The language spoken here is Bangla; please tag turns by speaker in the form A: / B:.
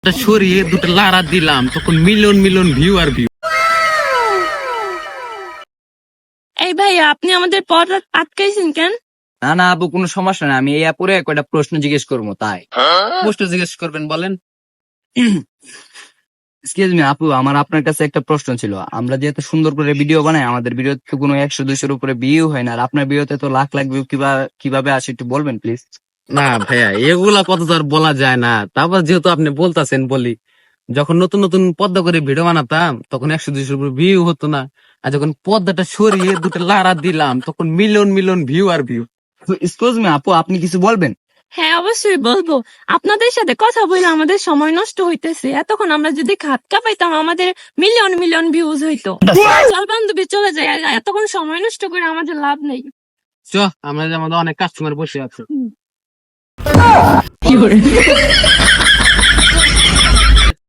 A: সরিয়ে দুটো লারা দিলাম, তখন মিলিয়ন মিলিয়ন ভিউ আর ভিউ।
B: এই ভাইয়া, আপনি আমাদের পথ আটকাইছেন কেন?
C: না না আপু, কোনো সমস্যা না, আমি এই আপুরে কয়টা প্রশ্ন জিজ্ঞেস করবো তাই।
A: প্রশ্ন জিজ্ঞেস করবেন, বলেন।
C: এক্সকিউজ মি আপু, আমার আপনার কাছে একটা প্রশ্ন ছিল। আমরা যে এত সুন্দর করে ভিডিও বানাই, আমাদের ভিডিওতে তো কোনো 100-200 উপরে ভিউ হয় না, আর আপনার ভিডিওতে তো লাখ লাখ ভিউ কিভাবে আসে একটু বলবেন প্লিজ?
A: না ভাইয়া, এগুলা কত তো আর বলা যায় না। তারপর যেহেতু আপনি বলতাছেন বলি, যখন নতুন নতুন পদ্মা করে ভিডিও বানাতাম তখন 100-200 ভিউ হতো না। আর যখন পদ্মাটা সরিয়ে দুটো লারা দিলাম তখন মিলিয়ন মিলিয়ন ভিউ আর ভিউ।
C: এক্সকিউজ মি আপু, আপনি কিছু বলবেন?
B: হ্যাঁ, অবশ্যই বলবো। আপনাদের সাথে কথা বলে আমাদের সময় নষ্ট হইতেছে। এতক্ষণ আমরা যদি খাতকা পাইতাম, আমাদের মিলিয়ন মিলিয়ন ভিউজ হইতো। চল বান্ধবী, চলে যাই, এতক্ষণ সময় নষ্ট করে আমাদের লাভ নেই।
A: চ, আমরা যে আমাদের অনেক কাস্টমার বসে আছে।